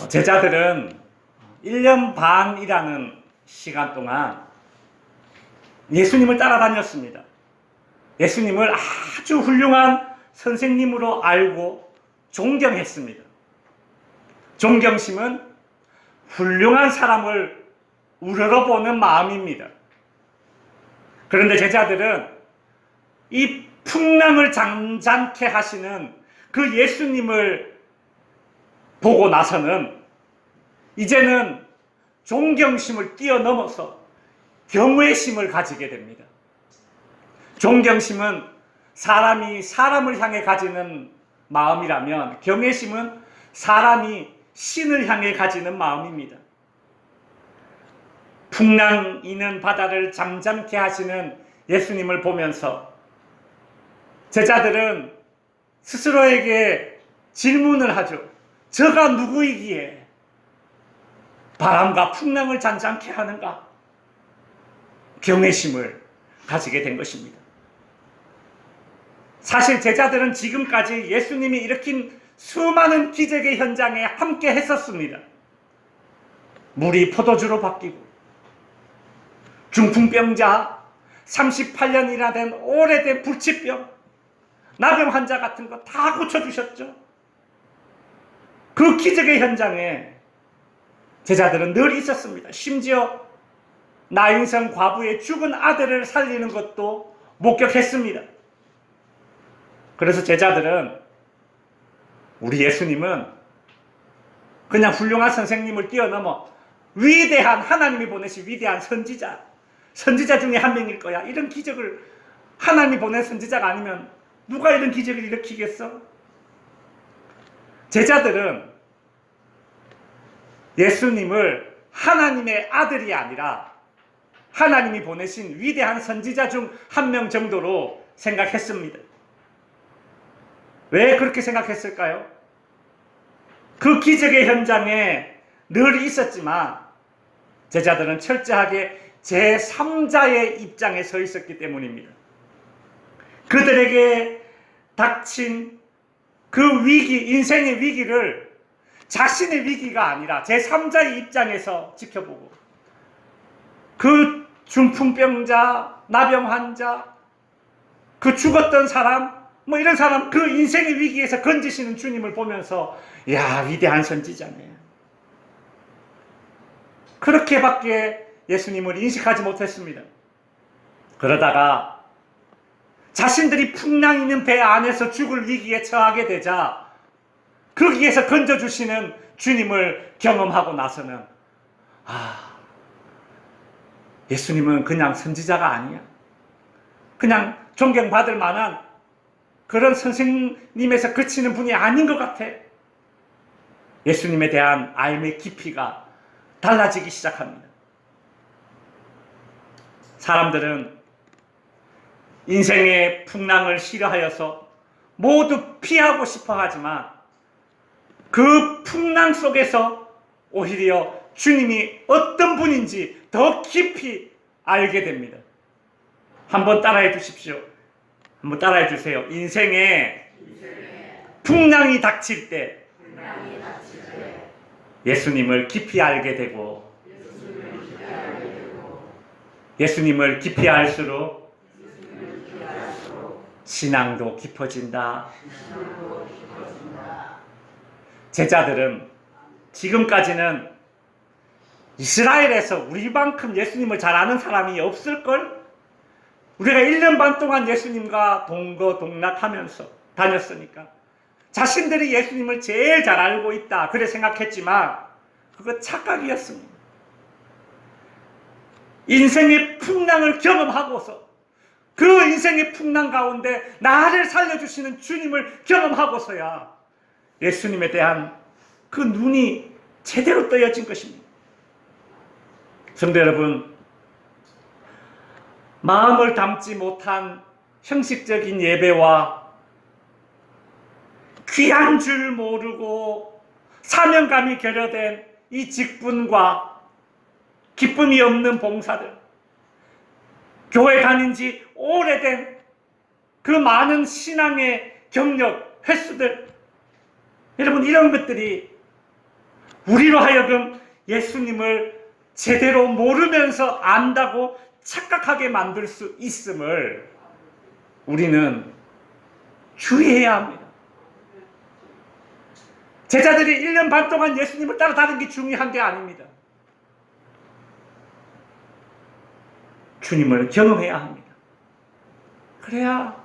제자들은 1년 반이라는 시간 동안 예수님을 따라다녔습니다. 예수님을 아주 훌륭한 선생님으로 알고 존경했습니다. 존경심은 훌륭한 사람을 우러러보는 마음입니다. 그런데 제자들은 이 풍랑을 잔잔케 하시는 그 예수님을 보고 나서는 이제는 존경심을 뛰어넘어서 경외심을 가지게 됩니다. 존경심은 사람이 사람을 향해 가지는 마음이라면 경외심은 사람이 신을 향해 가지는 마음입니다. 풍랑 이는 바다를 잠잠케 하시는 예수님을 보면서 제자들은 스스로에게 질문을 하죠. 저가 누구이기에 바람과 풍랑을 잔잔케 하는가? 경외심을 가지게 된 것입니다. 사실 제자들은 지금까지 예수님이 일으킨 수많은 기적의 현장에 함께 했었습니다. 물이 포도주로 바뀌고 중풍병자, 38년이나 된 오래된 불치병, 나병 환자 같은 거 다 고쳐주셨죠. 그 기적의 현장에 제자들은 늘 있었습니다. 심지어 나인성 과부의 죽은 아들을 살리는 것도 목격했습니다. 그래서 제자들은 우리 예수님은 그냥 훌륭한 선생님을 뛰어넘어 위대한 하나님이 보내신 위대한 선지자 중에 한 명일 거야. 이런 기적을 하나님이 보낸 선지자가 아니면 누가 이런 기적을 일으키겠어? 제자들은 예수님을 하나님의 아들이 아니라 하나님이 보내신 위대한 선지자 중 한 명 정도로 생각했습니다. 왜 그렇게 생각했을까요? 그 기적의 현장에 늘 있었지만 제자들은 철저하게 제3자의 입장에 서 있었기 때문입니다. 그들에게 닥친 그 위기, 인생의 위기를 자신의 위기가 아니라 제3자의 입장에서 지켜보고 그 중풍병자, 나병 환자, 그 죽었던 사람, 이런 사람 그 인생의 위기에서 건지시는 주님을 보면서 야, 위대한 선지자네. 그렇게밖에 예수님을 인식하지 못했습니다. 그러다가 자신들이 풍랑 있는 배 안에서 죽을 위기에 처하게 되자 거기에서 건져주시는 주님을 경험하고 나서는 예수님은 그냥 선지자가 아니야. 그냥 존경받을 만한 그런 선생님에서 그치는 분이 아닌 것 같아. 예수님에 대한 알의 깊이가 달라지기 시작합니다. 사람들은 인생의 풍랑을 싫어하여서 모두 피하고 싶어 하지만 그 풍랑 속에서 오히려 주님이 어떤 분인지 더 깊이 알게 됩니다. 한번 따라해 주십시오. 한번 따라해 주세요. 인생에 풍랑이 닥칠 때 예수님을 깊이 알게 되고 예수님을 깊이 알수록 신앙도 깊어진다. 제자들은 지금까지는 이스라엘에서 우리만큼 예수님을 잘 아는 사람이 없을걸? 우리가 1년 반 동안 예수님과 동거동락하면서 다녔으니까 자신들이 예수님을 제일 잘 알고 있다 그래 생각했지만 그거 착각이었습니다. 인생의 풍랑을 경험하고서 그 인생의 풍랑 가운데 나를 살려주시는 주님을 경험하고서야 예수님에 대한 그 눈이 제대로 떠여진 것입니다. 성도 여러분, 마음을 담지 못한 형식적인 예배와 귀한 줄 모르고 사명감이 결여된 이 직분과 기쁨이 없는 봉사들, 교회 다닌 지 오래된 그 많은 신앙의 경력, 횟수들, 여러분 이런 것들이 우리로 하여금 예수님을 제대로 모르면서 안다고 착각하게 만들 수 있음을 우리는 주의해야 합니다. 제자들이 1년 반 동안 예수님을 따라다니는 게 중요한 게 아닙니다. 주님을 경험해야 합니다. 그래야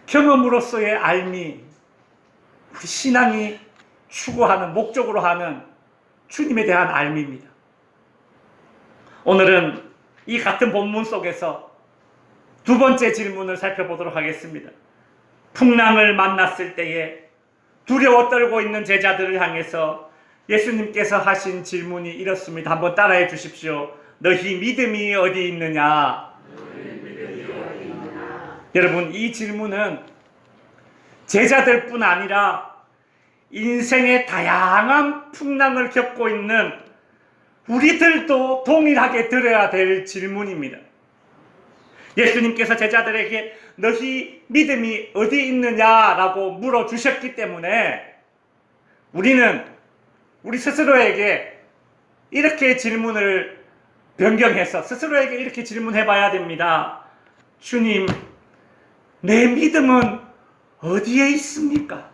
경험으로서의 알미, 우리 신앙이 추구하는, 목적으로 하는 주님에 대한 알미입니다. 오늘은 이 같은 본문 속에서 두 번째 질문을 살펴보도록 하겠습니다. 풍랑을 만났을 때에 두려워 떨고 있는 제자들을 향해서 예수님께서 하신 질문이 이렇습니다. 한번 따라해 주십시오. 너희 믿음이 어디 있느냐? 여러분, 이 질문은 제자들뿐 아니라 인생의 다양한 풍랑을 겪고 있는 우리들도 동일하게 들어야 될 질문입니다. 예수님께서 제자들에게 너희 믿음이 어디 있느냐라고 물어주셨기 때문에 우리는 우리 스스로에게 이렇게 질문을 변경해서 스스로에게 이렇게 질문해 봐야 됩니다. 주님, 내 믿음은 어디에 있습니까?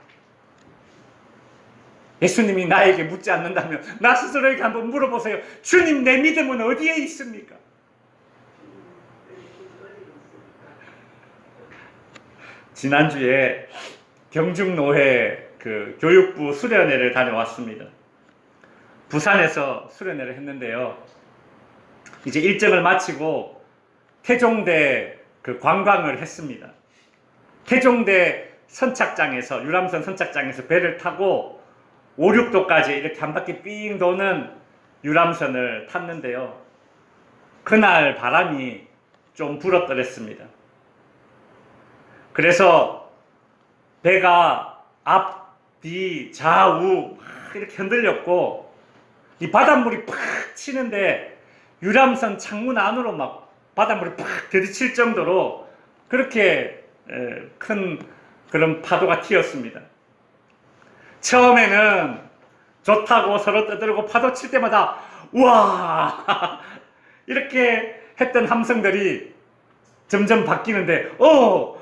예수님이 나에게 묻지 않는다면 나 스스로에게 한번 물어보세요. 주님, 내 믿음은 어디에 있습니까? 지난주에 경중노회 교육부 수련회를 다녀왔습니다. 부산에서 수련회를 했는데요. 이제 일정을 마치고 태종대 관광을 했습니다. 태종대 선착장에서, 유람선 선착장에서 배를 타고 5, 6도까지 이렇게 한 바퀴 삥 도는 유람선을 탔는데요. 그날 바람이 좀 불었더랬습니다. 그래서 배가 앞, 뒤, 좌우 막 이렇게 흔들렸고 이 바닷물이 팍 치는데 유람선 창문 안으로 막 바닷물이 팍 들이칠 정도로 그렇게 큰 그런 파도가 튀었습니다. 처음에는 좋다고 서로 떠들고 파도 칠 때마다 우와 이렇게 했던 함성들이 점점 바뀌는데 오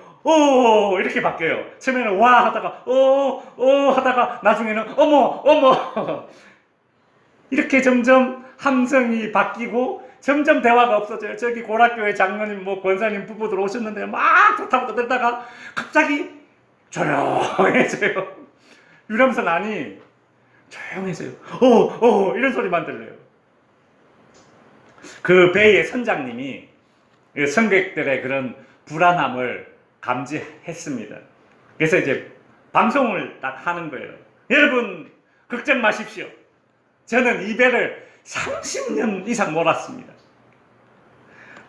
이렇게 바뀌어요. 처음에는 와 하다가 오 하다가 나중에는 어머 이렇게 점점 함성이 바뀌고 점점 대화가 없어져요. 저기 고락교회 장로님 권사님 부부들 오셨는데 막 좋다고 떠들다가 갑자기 조용해져요. 유람선 안이 조용해져요. 이런 소리만 들려요. 그 배의 선장님이 승객들의 그런 불안함을 감지했습니다. 그래서 이제 방송을 딱 하는 거예요. 여러분, 걱정 마십시오. 저는 이 배를 30년 이상 몰았습니다.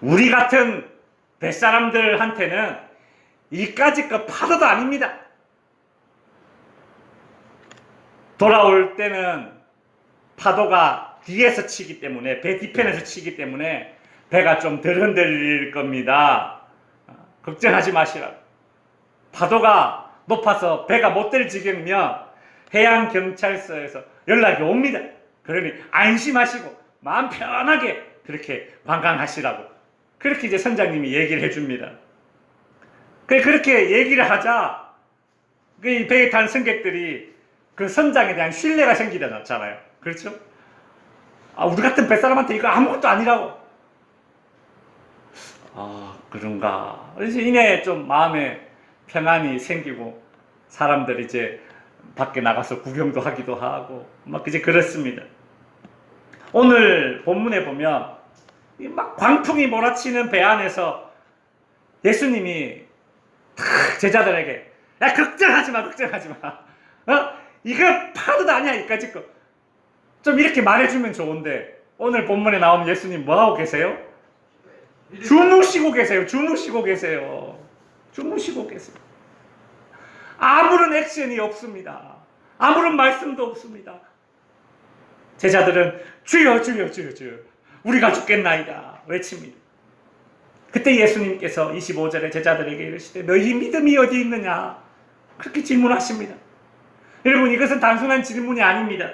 우리 같은 뱃사람들한테는 이까짓 거 파도도 아닙니다. 돌아올 때는 파도가 뒤에서 치기 때문에, 배 뒤편에서 치기 때문에 배가 좀 덜 흔들릴 겁니다. 걱정하지 마시라고. 파도가 높아서 배가 못 될 지경이면 해양경찰서에서 연락이 옵니다. 그러니 안심하시고 마음 편하게 그렇게 관광하시라고 그렇게 이제 선장님이 얘기를 해줍니다. 그렇게 얘기를 하자 그 배에 탄 승객들이 그 선장에 대한 신뢰가 생기잖아요. 그렇죠? 우리 같은 뱃사람한테 이거 아무것도 아니라고. 그런가. 그래서 이내 좀 마음에 평안이 생기고 사람들이 이제 밖에 나가서 구경도 하기도 하고 막 이제 그렇습니다. 오늘 본문에 보면 막 광풍이 몰아치는 배 안에서 예수님이 제자들에게 야 걱정하지 마. 이거 파도도 아니야 이까짓 거. 좀 이렇게 말해주면 좋은데 오늘 본문에 나오는 예수님 뭐하고 계세요? 주무시고 계세요. 아무런 액션이 없습니다. 아무런 말씀도 없습니다. 제자들은 주여 우리가 죽겠나이다 외칩니다. 그때 예수님께서 25절에 제자들에게 이르시되 너희 믿음이 어디 있느냐 그렇게 질문하십니다. 여러분, 이것은 단순한 질문이 아닙니다.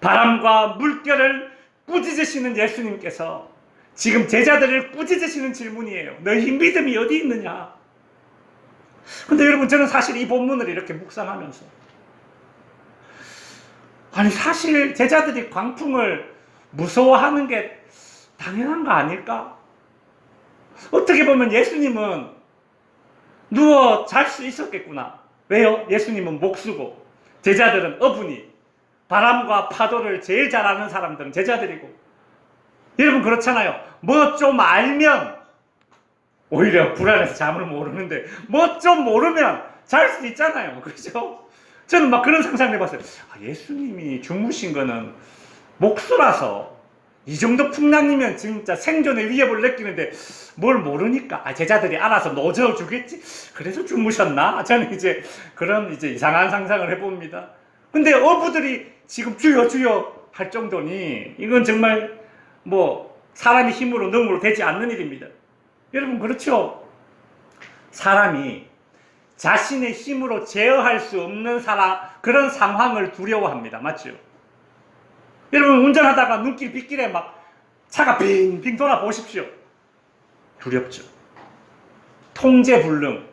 바람과 물결을 꾸짖으시는 예수님께서 지금 제자들을 꾸짖으시는 질문이에요. 너희 믿음이 어디 있느냐? 근데 여러분, 저는 사실 이 본문을 이렇게 묵상하면서, 아니 사실 제자들이 광풍을 무서워하는 게 당연한 거 아닐까? 어떻게 보면 예수님은 누워 잘 수 있었겠구나. 왜요? 예수님은 목수고 제자들은 어부니, 바람과 파도를 제일 잘 아는 사람들은 제자들이고. 여러분 그렇잖아요. 뭐 좀 알면 오히려 불안해서 잠을 모르는데 뭐 좀 모르면 잘 수 있잖아요. 그렇죠? 저는 막 그런 상상을 해봤어요. 예수님이 주무신 거는 목수라서 이 정도 풍랑이면 진짜 생존의 위협을 느끼는데 뭘 모르니까 제자들이 알아서 놓아주겠지? 그래서 주무셨나? 저는 이제 그런 이상한 상상을 해봅니다. 근데 어부들이 지금 주여 주여 할 정도니 이건 정말 뭐 사람의 힘으로 능으로 되지 않는 일입니다. 여러분 그렇죠? 사람이 자신의 힘으로 제어할 수 없는 그런 상황을 두려워합니다. 맞죠? 여러분 운전하다가 눈길 빗길에 막 차가 빙빙 돌아 보십시오. 두렵죠. 통제불능.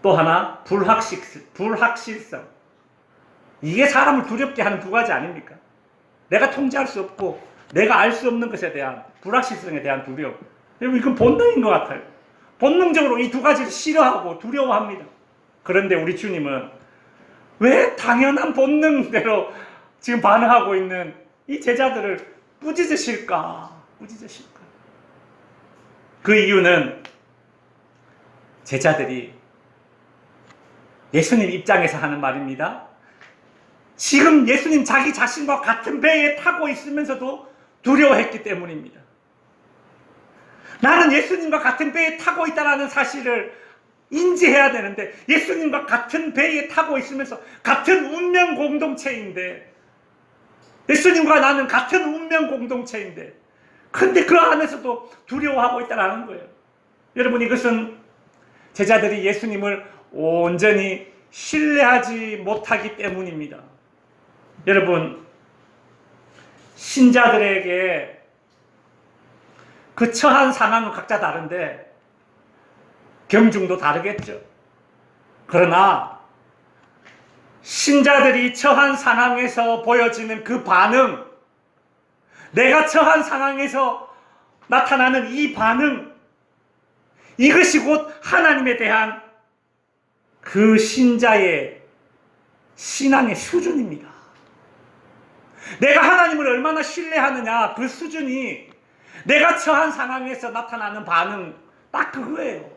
또 하나 불확실성. 이게 사람을 두렵게 하는 두 가지 아닙니까? 내가 통제할 수 없고 내가 알 수 없는 것에 대한 불확실성에 대한 두려움. 여러분 이건 본능인 것 같아요. 본능적으로 이 두 가지를 싫어하고 두려워합니다. 그런데 우리 주님은 왜 당연한 본능대로 지금 반응하고 있는 이 제자들을 꾸짖으실까? 그 이유는 제자들이 예수님 입장에서 하는 말입니다. 지금 예수님 자기 자신과 같은 배에 타고 있으면서도 두려워했기 때문입니다. 나는 예수님과 같은 배에 타고 있다는 사실을 인지해야 되는데 예수님과 같은 배에 타고 있으면서 같은 운명 공동체인데, 예수님과 나는 같은 운명 공동체인데 근데 그 안에서도 두려워하고 있다는 거예요. 여러분 이것은 제자들이 예수님을 온전히 신뢰하지 못하기 때문입니다. 여러분 신자들에게 그 처한 상황은 각자 다른데 경중도 다르겠죠. 그러나 신자들이 처한 상황에서 보여지는 그 반응, 내가 처한 상황에서 나타나는 이 반응, 이것이 곧 하나님에 대한 그 신자의 신앙의 수준입니다. 내가 하나님을 얼마나 신뢰하느냐, 그 수준이 내가 처한 상황에서 나타나는 반응, 딱 그거예요.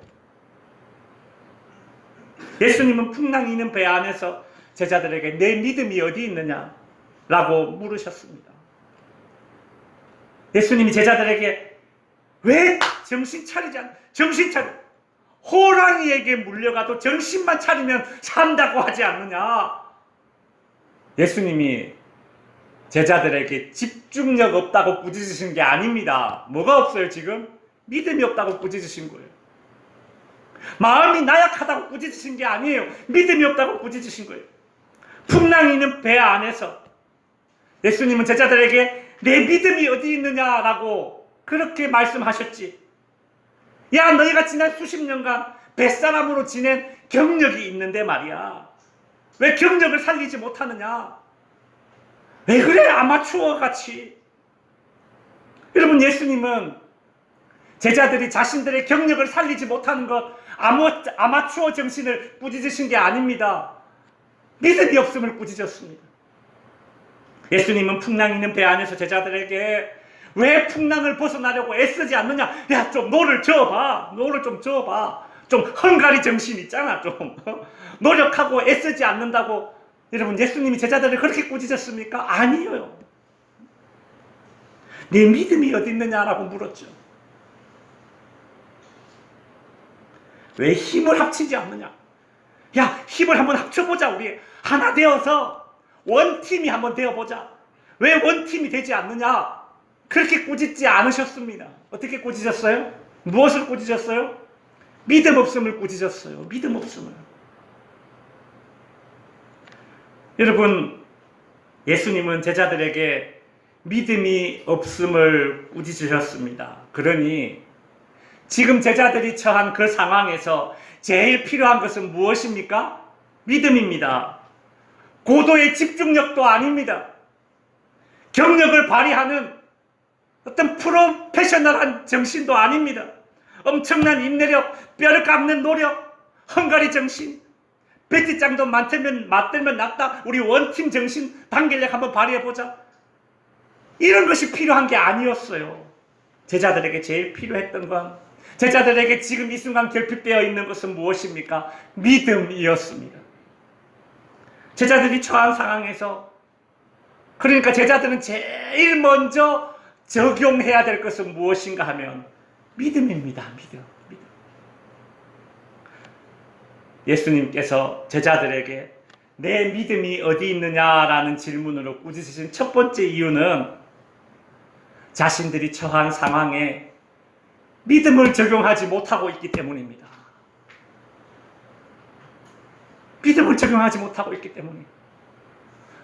예수님은 풍랑이 있는 배 안에서 제자들에게 내 믿음이 어디 있느냐 라고 물으셨습니다. 예수님이 제자들에게 왜 정신 차려, 호랑이에게 물려가도 정신만 차리면 산다고 하지 않느냐. 예수님이 제자들에게 집중력 없다고 꾸짖으신 게 아닙니다. 뭐가 없어요 지금? 믿음이 없다고 꾸짖으신 거예요. 마음이 나약하다고 꾸짖으신 게 아니에요. 믿음이 없다고 꾸짖으신 거예요. 풍랑이 있는 배 안에서 예수님은 제자들에게 내 믿음이 어디 있느냐라고 그렇게 말씀하셨지. 야, 너희가 지난 수십 년간 뱃사람으로 지낸 경력이 있는데 말이야, 왜 경력을 살리지 못하느냐? 왜 그래 아마추어 같이? 여러분 예수님은 제자들이 자신들의 경력을 살리지 못하는 것, 아마추어 정신을 꾸짖으신 게 아닙니다. 믿음이 없음을 꾸짖었습니다. 예수님은 풍랑 있는 배 안에서 제자들에게 왜 풍랑을 벗어나려고 애쓰지 않느냐? 야, 좀 노를 저어봐. 좀 헝가리 정신 있잖아. 좀 노력하고 애쓰지 않는다고. 여러분 예수님이 제자들을 그렇게 꾸짖었습니까? 아니에요. 네 믿음이 어디 있느냐라고 물었죠. 왜 힘을 합치지 않느냐? 야, 힘을 한번 합쳐보자. 우리 하나 되어서 원팀이 한번 되어보자. 왜 원팀이 되지 않느냐? 그렇게 꾸짖지 않으셨습니다. 어떻게 꾸짖었어요? 무엇을 꾸짖었어요? 믿음 없음을 꾸짖었어요. 믿음 없음을. 여러분, 예수님은 제자들에게 믿음이 없음을 꾸짖으셨습니다. 그러니 지금 제자들이 처한 그 상황에서 제일 필요한 것은 무엇입니까? 믿음입니다. 고도의 집중력도 아닙니다. 경력을 발휘하는 어떤 프로페셔널한 정신도 아닙니다. 엄청난 인내력, 뼈를 깎는 노력, 헝가리 정신, 배티장도 맞들면 낫다. 우리 원팀 정신, 단결력 한번 발휘해보자. 이런 것이 필요한 게 아니었어요. 제자들에게 제일 필요했던 건, 제자들에게 지금 이 순간 결핍되어 있는 것은 무엇입니까? 믿음이었습니다. 제자들이 처한 상황에서, 그러니까 제자들은 제일 먼저 적용해야 될 것은 무엇인가 하면 믿음입니다. 믿음. 예수님께서 제자들에게 내 믿음이 어디 있느냐라는 질문으로 꾸짖으신 첫 번째 이유는 자신들이 처한 상황에 믿음을 적용하지 못하고 있기 때문입니다. 믿음을 적용하지 못하고 있기 때문입니다.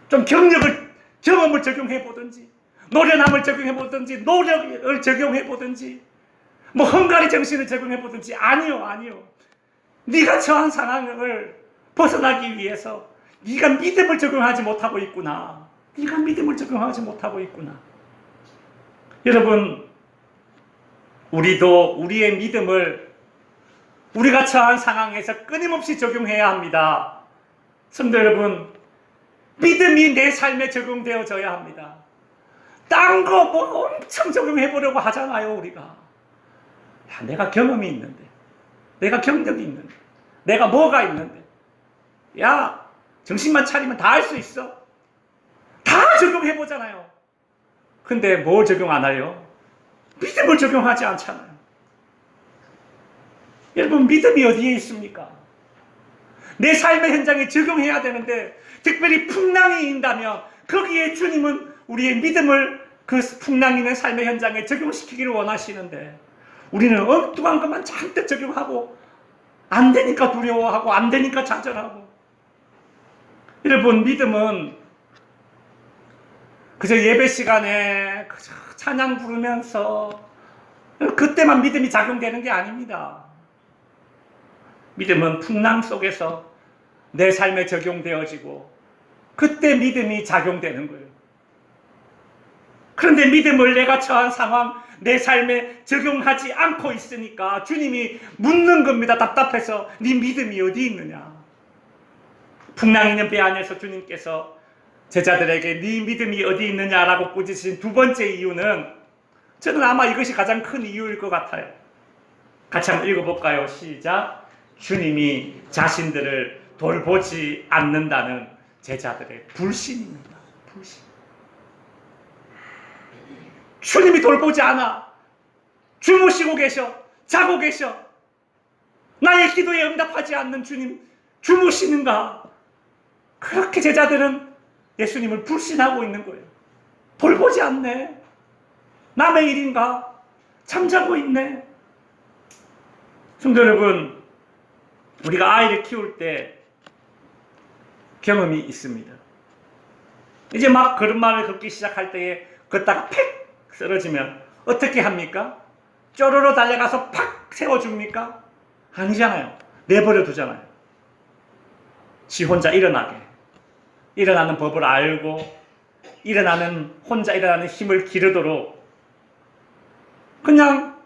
좀 경험을 적용해보든지, 노련함을 적용해보든지, 노력을 적용해보든지, 뭐 헝가리 정신을 적용해보든지. 아니요. 네가 처한 상황을 벗어나기 위해서 네가 믿음을 적용하지 못하고 있구나. 네가 믿음을 적용하지 못하고 있구나. 여러분, 우리도 우리의 믿음을 우리가 처한 상황에서 끊임없이 적용해야 합니다. 성도 여러분, 믿음이 내 삶에 적용되어져야 합니다. 딴 거 뭐 엄청 적용해보려고 하잖아요, 우리가. 야, 내가 경험이 있는데, 내가 경력이 있는데, 내가 뭐가 있는데, 야, 정신만 차리면 다 할 수 있어. 다 적용해보잖아요. 근데 뭘 적용 안 해요? 믿음을 적용하지 않잖아요. 여러분, 믿음이 어디에 있습니까? 내 삶의 현장에 적용해야 되는데, 특별히 풍랑이 인다면 거기에 주님은 우리의 믿음을 그 풍랑 있는 삶의 현장에 적용시키기를 원하시는데, 우리는 엉뚱한 것만 잔뜩 적용하고 안 되니까 두려워하고 안 되니까 좌절하고. 여러분, 믿음은 그저 예배 시간에 그저 찬양 부르면서 그때만 믿음이 작용되는 게 아닙니다. 믿음은 풍랑 속에서 내 삶에 적용되어지고 그때 믿음이 작용되는 거예요. 그런데 믿음을 내가 처한 상황, 내 삶에 적용하지 않고 있으니까 주님이 묻는 겁니다. 답답해서. 네 믿음이 어디 있느냐. 풍랑 있는 배 안에서 주님께서 제자들에게 네 믿음이 어디 있느냐라고 꾸짖으신 두 번째 이유는, 저는 아마 이것이 가장 큰 이유일 것 같아요. 같이 한번 읽어볼까요? 시작. 주님이 자신들을 돌보지 않는다는 제자들의 불신입니다. 불신. 주님이 돌보지 않아. 주무시고 계셔. 자고 계셔. 나의 기도에 응답하지 않는 주님, 주무시는가? 그렇게 제자들은 예수님을 불신하고 있는 거예요. 돌보지 않네. 남의 일인가? 잠자고 있네. 성도 여러분, 우리가 아이를 키울 때 경험이 있습니다. 이제 막 걸음마를 걷기 시작할 때에 걷다가 팩 쓰러지면 어떻게 합니까? 쪼르르 달려가서 팍 세워줍니까? 아니잖아요. 내버려 두잖아요. 지 혼자 일어나는 법을 알고 혼자 일어나는 힘을 기르도록 그냥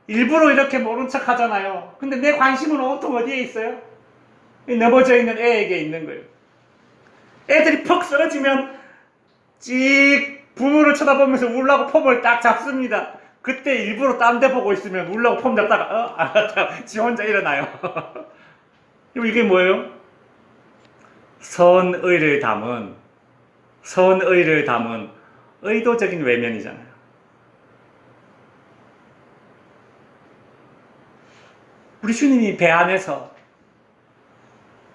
일부러 이렇게 모른 척 하잖아요. 근데 내 관심은 온통 어디에 있어요? 넘어져 있는 애에게 있는 거예요. 애들이 퍽 쓰러지면 찍 부모를 쳐다보면서 울라고 폼을 딱 잡습니다. 그때 일부러 딴 데 보고 있으면 울라고 폼 잡다가 알았다. 지 혼자 일어나요. 이게 뭐예요? 선의를 담은 의도적인 외면이잖아요. 우리 주님이 배 안에서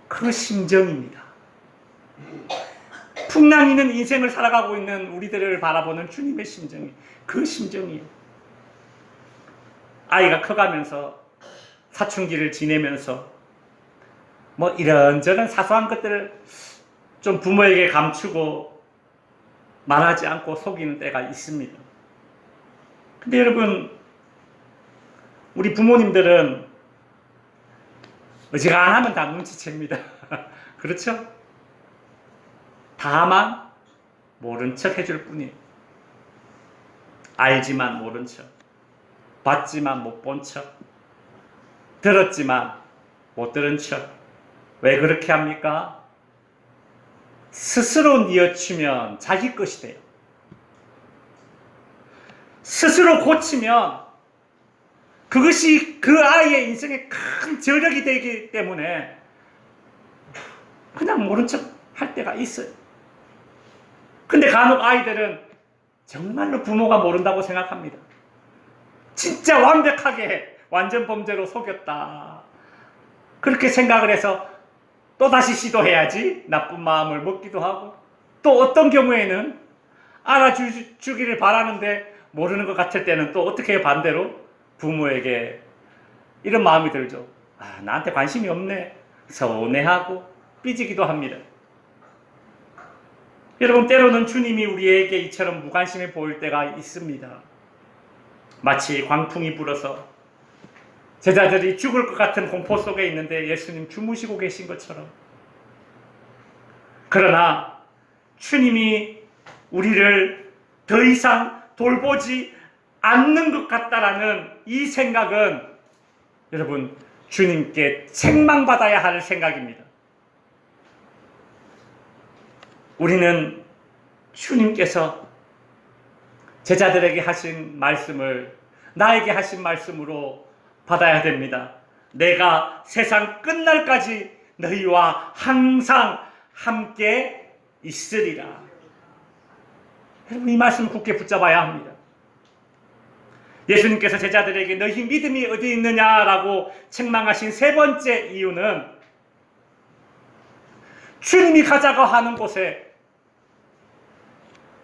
그 심정입니다. 풍랑 있는 인생을 살아가고 있는 우리들을 바라보는 주님의 심정이 그 심정이에요. 아이가 커가면서 사춘기를 지내면서 뭐 이런저런 사소한 것들을 좀 부모에게 감추고 말하지 않고 속이는 때가 있습니다. 근데 여러분, 우리 부모님들은 어지간하면 다 눈치챕니다. 그렇죠? 다만 모른 척 해줄 뿐이에요. 알지만 모른 척, 봤지만 못 본 척, 들었지만 못 들은 척. 왜 그렇게 합니까? 스스로 뉘어치면 자기 것이 돼요. 스스로 고치면 그것이 그 아이의 인생에 큰 저력이 되기 때문에 그냥 모른 척 할 때가 있어요. 근데 간혹 아이들은 정말로 부모가 모른다고 생각합니다. 진짜 완벽하게 완전 범죄로 속였다, 그렇게 생각을 해서 또다시 시도해야지 나쁜 마음을 먹기도 하고, 또 어떤 경우에는 알아주기를 바라는데 모르는 것 같을 때는 또 어떻게 반대로 부모에게 이런 마음이 들죠. 나한테 관심이 없네, 서운해하고 삐지기도 합니다. 여러분, 때로는 주님이 우리에게 이처럼 무관심해 보일 때가 있습니다. 마치 광풍이 불어서 제자들이 죽을 것 같은 공포 속에 있는데 예수님 주무시고 계신 것처럼. 그러나 주님이 우리를 더 이상 돌보지 않는 것 같다라는 이 생각은 여러분, 주님께 책망받아야 할 생각입니다. 우리는 주님께서 제자들에게 하신 말씀을 나에게 하신 말씀으로 받아야 됩니다. 내가 세상 끝날까지 너희와 항상 함께 있으리라. 이 말씀을 굳게 붙잡아야 합니다. 예수님께서 제자들에게 너희 믿음이 어디 있느냐라고 책망하신 세 번째 이유는 주님이 가자고 하는 곳에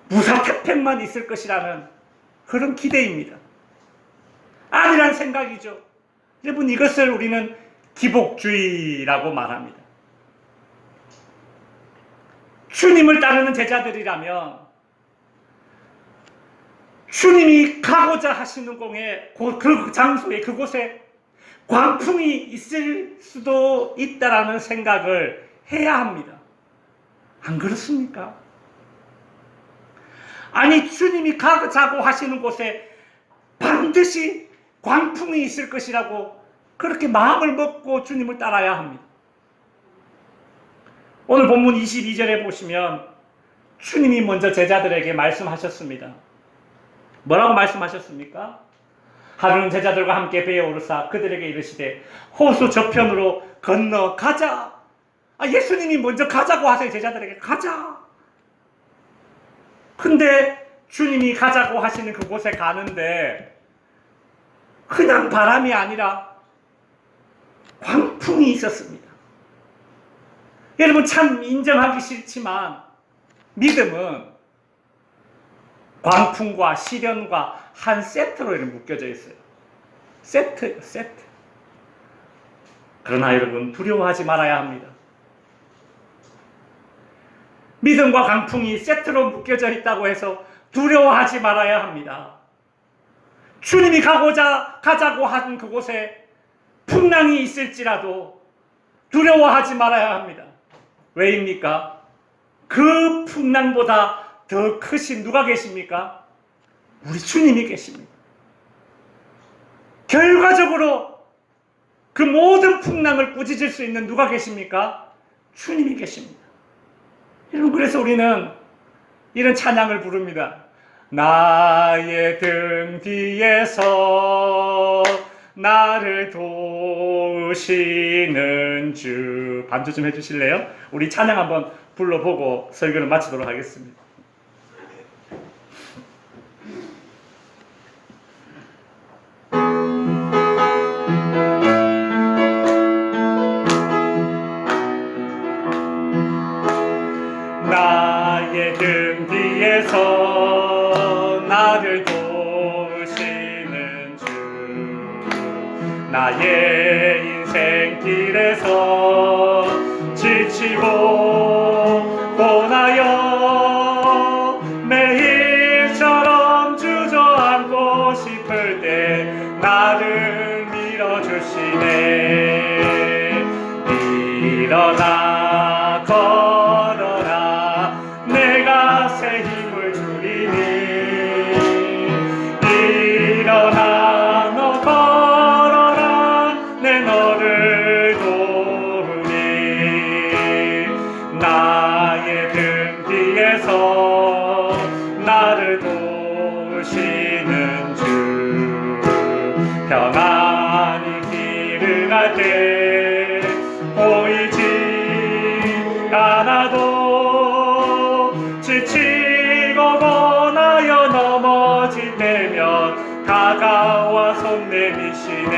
무사태평만 있을 것이라는 그런 기대입니다. 아니란 생각이죠. 여러분, 이것을 우리는 기복주의라고 말합니다. 주님을 따르는 제자들이라면 주님이 가고자 하시는 그 장소에, 그곳에 광풍이 있을 수도 있다라는 생각을 해야 합니다. 안 그렇습니까? 아니, 주님이 가자고 하시는 곳에 반드시 광풍이 있을 것이라고 그렇게 마음을 먹고 주님을 따라야 합니다. 오늘 본문 22절에 보시면 주님이 먼저 제자들에게 말씀하셨습니다. 뭐라고 말씀하셨습니까? 하루는 제자들과 함께 배에 오르사 그들에게 이르시되 호수 저편으로 건너가자. 예수님이 먼저 가자고 하세요. 제자들에게 가자. 근데 주님이 가자고 하시는 그곳에 가는데 그냥 바람이 아니라 광풍이 있었습니다. 여러분, 참 인정하기 싫지만 믿음은 광풍과 시련과 한 세트로 이렇게 묶여져 있어요. 세트예요, 세트. 그러나 여러분, 두려워하지 말아야 합니다. 믿음과 광풍이 세트로 묶여져 있다고 해서 두려워하지 말아야 합니다. 주님이 가자고 한 그곳에 풍랑이 있을지라도 두려워하지 말아야 합니다. 왜입니까? 그 풍랑보다 더 크신 누가 계십니까? 우리 주님이 계십니다. 결과적으로 그 모든 풍랑을 꾸짖을 수 있는 누가 계십니까? 주님이 계십니다. 여러분, 그래서 우리는 이런 찬양을 부릅니다. 나의 등 뒤에서 나를 도우시는 주. 반주 좀 해주실래요? 우리 찬양 한번 불러보고 설교를 마치도록 하겠습니다. 나의 등 뒤에서 나를 도우시는 주, 나의 인생 길에서 지치고 나의 등 뒤에서 나를 도우시는 주, 평안히 길을 갈 때 보이지 않아도 지치고 원하여 넘어질 때면 다가와 손 내미시네.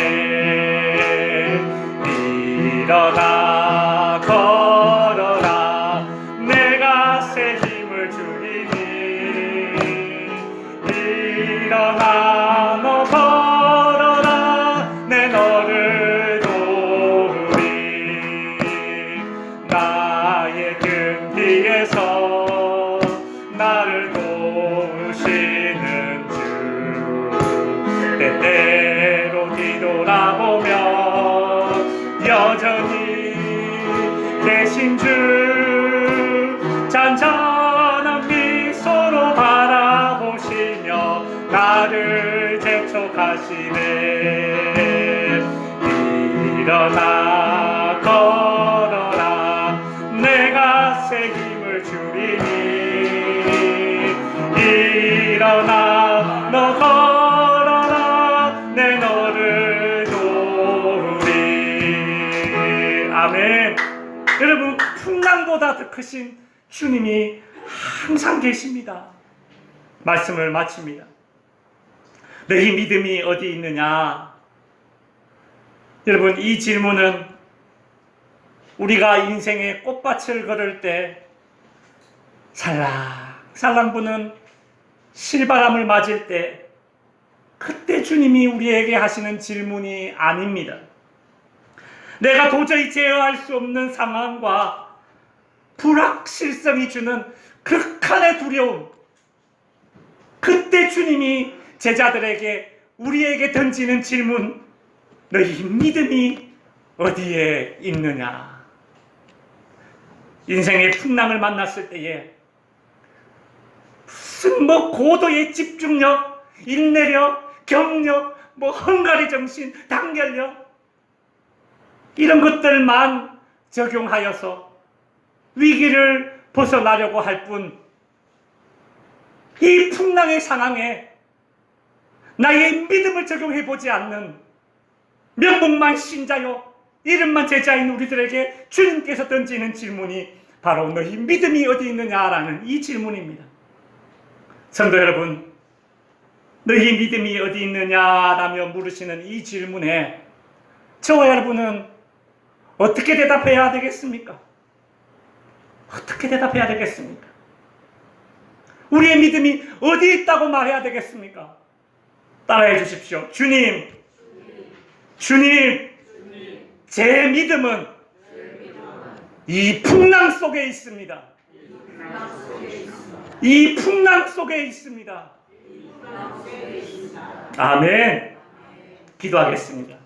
일어나 걸어라, 내가 새 힘을 주리니. 일어나 너 걸어라, 내 너를 도우리. 나의 등 뒤에서 나를 도우시는 주, 때때로 뒤돌아보면 여전히 계신 주, 잔잔한 미소로 바라보시며 나를 재촉하시네. 일어나 걸어라, 내가 새 힘을 주리니. 일어나 너 걸어라, 내 너를 도우리. 아멘. 여러분, 풍랑보다 더 크신 주님이 항상 계십니다. 말씀을 마칩니다. 너희 믿음이 어디 있느냐? 여러분, 이 질문은 우리가 인생의 꽃밭을 걸을 때 살랑살랑 부는 실바람을 맞을 때, 그때 주님이 우리에게 하시는 질문이 아닙니다. 내가 도저히 제어할 수 없는 상황과 불확실성이 주는 극한의 두려움, 그때 주님이 제자들에게, 우리에게 던지는 질문, 너희 믿음이 어디에 있느냐? 인생의 풍랑을 만났을 때에 무슨 고도의 집중력, 인내력, 경력, 헝가리 정신, 단결력, 이런 것들만 적용하여서 위기를 벗어나려고 할 뿐, 이 풍랑의 상황에 나의 믿음을 적용해보지 않는 명목만 신자요 이름만 제자인 우리들에게 주님께서 던지는 질문이 바로 너희 믿음이 어디 있느냐라는 이 질문입니다. 성도 여러분, 너희 믿음이 어디 있느냐라며 물으시는 이 질문에 저와 여러분은 어떻게 대답해야 되겠습니까? 어떻게 대답해야 되겠습니까? 우리의 믿음이 어디 있다고 말해야 되겠습니까? 따라해 주십시오. 주님, 제 믿음은 이 풍랑 속에 있습니다. 이 풍랑 속에 있습니다. 아멘. 기도하겠습니다.